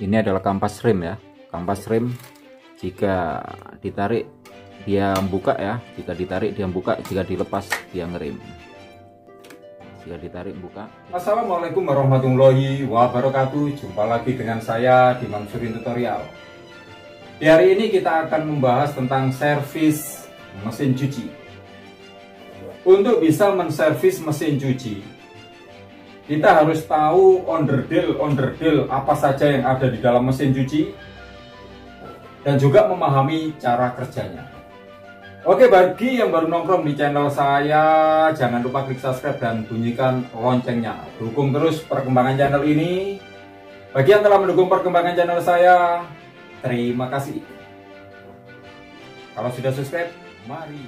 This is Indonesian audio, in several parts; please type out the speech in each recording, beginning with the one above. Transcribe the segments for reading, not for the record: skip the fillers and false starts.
Ini adalah kampas rem ya. Kampas rem jika ditarik dia buka ya, jika ditarik dia buka, jika dilepas dia ngerem. Jika ditarik buka. Assalamualaikum warahmatullahi wabarakatuh. Jumpa lagi dengan saya di Mansurin Tutorial. Di hari ini kita akan membahas tentang servis mesin cuci. Untuk bisa menservis mesin cuci, kita harus tahu onderdil apa saja yang ada di dalam mesin cuci dan juga memahami cara kerjanya. Oke, bagi yang baru nongkrong di channel saya, jangan lupa klik subscribe dan bunyikan loncengnya. Dukung terus perkembangan channel ini. Bagi yang telah mendukung perkembangan channel saya, terima kasih. Kalau sudah subscribe, mari.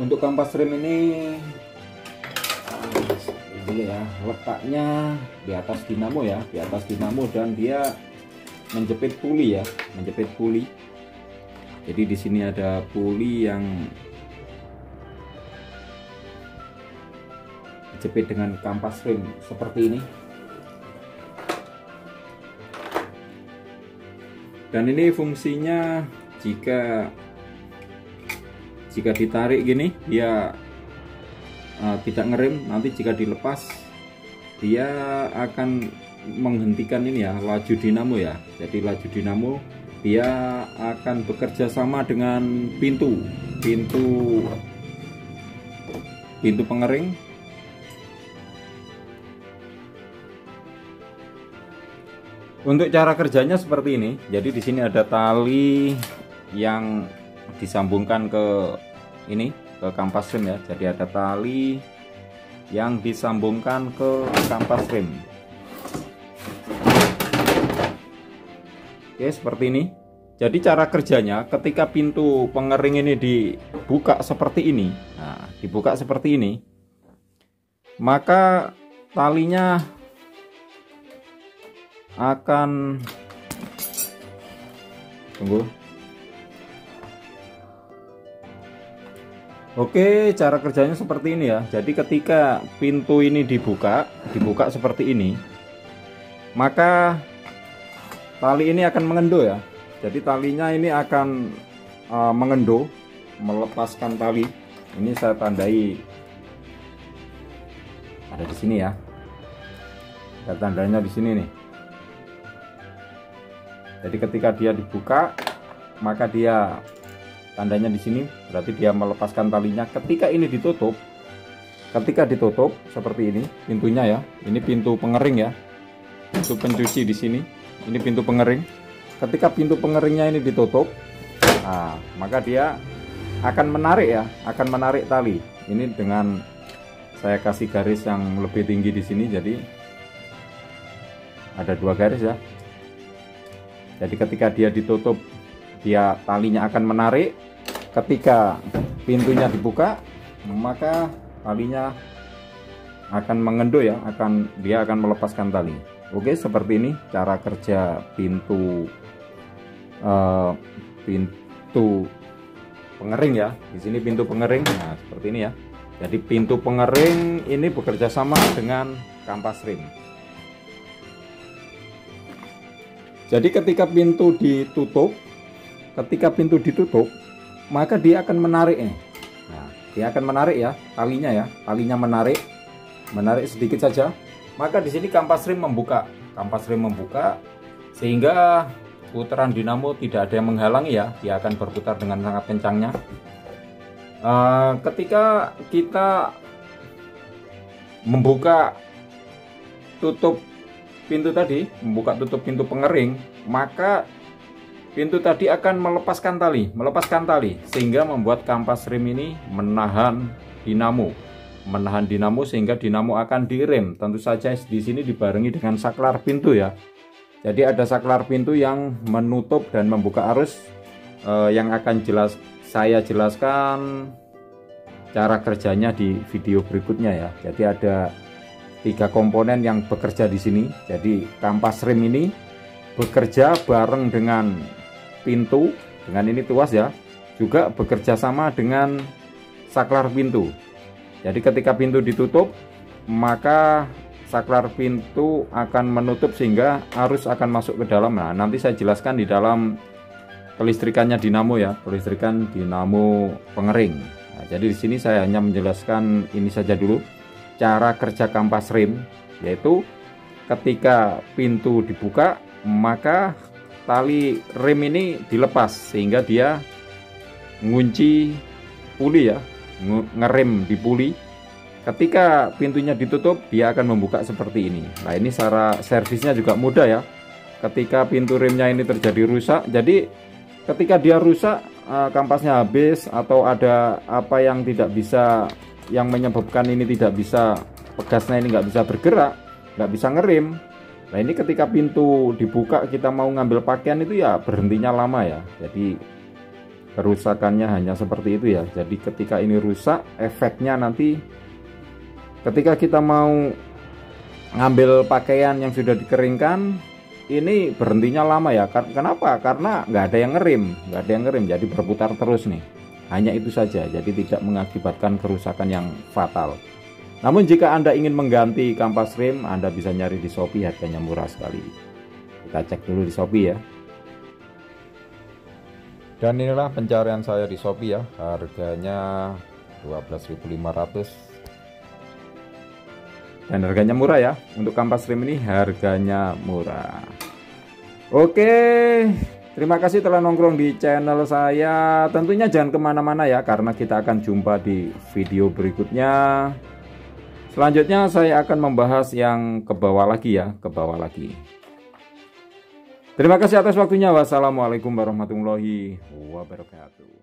Untuk kampas rem ini ya, letaknya di atas dinamo ya, di atas dinamo, dan dia menjepit puli ya, menjepit puli. Jadi di sini ada puli yang dijepit dengan kampas rem seperti ini. Dan ini fungsinya jika ditarik gini dia tidak ngerem, nanti jika dilepas dia akan menghentikan ini ya, laju dinamo ya. Jadi laju dinamo dia akan bekerja sama dengan pintu pengering. Untuk cara kerjanya seperti ini. Jadi di sini ada tali yang disambungkan ke ini, ke kampas rem ya. Jadi ada tali yang disambungkan ke kampas rem. Oke, seperti ini. Jadi cara kerjanya ketika pintu pengering ini dibuka seperti ini, nah, dibuka seperti ini, maka talinya akan tunggu. Oke, cara kerjanya seperti ini ya. Jadi ketika pintu ini dibuka seperti ini, maka tali ini akan mengendo ya. Jadi talinya ini akan mengendo, melepaskan tali. Ini saya tandai ada di sini ya. Ada tandanya di sini nih. Jadi ketika dia dibuka, maka dia tandanya di sini, berarti dia melepaskan talinya. Ketika ini ditutup, seperti ini pintunya ya. Ini pintu pengering ya, pintu pencuci di sini. Ini pintu pengering. Ketika pintu pengeringnya ini ditutup, nah, maka dia akan menarik ya, akan menarik tali. Ini dengan saya kasih garis yang lebih tinggi di sini. Jadi ada 2 garis ya. Jadi ketika dia ditutup, dia talinya akan menarik. Ketika pintunya dibuka, maka talinya akan mengendo ya, dia akan melepaskan tali. Oke, seperti ini cara kerja pintu pengering ya. Di sini pintu pengering. Nah, seperti ini ya. Jadi pintu pengering ini bekerja sama dengan kampas rem. Jadi ketika pintu ditutup, maka dia akan menarik nih. Nah, dia akan menarik ya, talinya menarik sedikit saja. Maka di sini kampas rem membuka, sehingga putaran dinamo tidak ada yang menghalangi ya. Dia akan berputar dengan sangat kencangnya. Ketika kita membuka tutup pintu tadi, membuka tutup pintu pengering, maka pintu tadi akan melepaskan tali, sehingga membuat kampas rem ini menahan dinamo, sehingga dinamo akan direm. Tentu saja di sini dibarengi dengan saklar pintu ya. Jadi ada saklar pintu yang menutup dan membuka arus, yang akan saya jelaskan cara kerjanya di video berikutnya ya. Jadi ada 3 komponen yang bekerja di sini. Jadi kampas rem ini bekerja bareng dengan pintu, dengan ini tuas ya, juga bekerja sama dengan saklar pintu. Jadi ketika pintu ditutup, maka saklar pintu akan menutup sehingga arus akan masuk ke dalam. Nah, nanti saya jelaskan di dalam kelistrikannya dinamo ya, kelistrikan dinamo pengering. Nah, jadi di sini saya hanya menjelaskan ini saja dulu cara kerja kampas rem, yaitu ketika pintu dibuka maka tali rem ini dilepas sehingga dia ngunci puli ya, ngerem di puli. Ketika pintunya ditutup, dia akan membuka seperti ini. Nah, ini cara servisnya juga mudah ya. Ketika pintu remnya ini terjadi rusak, jadi ketika dia rusak, kampasnya habis atau ada apa yang tidak bisa, yang menyebabkan ini tidak bisa, pegasnya ini nggak bisa bergerak, nggak bisa ngerem. Nah, ini ketika pintu dibuka kita mau ngambil pakaian itu ya berhentinya lama ya. Jadi kerusakannya hanya seperti itu ya. Jadi ketika ini rusak, efeknya nanti ketika kita mau ngambil pakaian yang sudah dikeringkan, ini berhentinya lama ya. Kenapa? Karena nggak ada yang ngerem, jadi berputar terus nih. Hanya itu saja, jadi tidak mengakibatkan kerusakan yang fatal. Namun jika Anda ingin mengganti kampas rem, Anda bisa nyari di Shopee, harganya murah sekali. Kita cek dulu di Shopee ya. Dan inilah pencarian saya di Shopee ya, harganya 12.500. Dan harganya murah ya, untuk kampas rem ini harganya murah. Oke, terima kasih telah nongkrong di channel saya. Tentunya jangan kemana-mana ya, karena kita akan jumpa di video berikutnya. Selanjutnya saya akan membahas yang ke bawah lagi ya, ke bawah lagi. Terima kasih atas waktunya. Wassalamualaikum warahmatullahi wabarakatuh.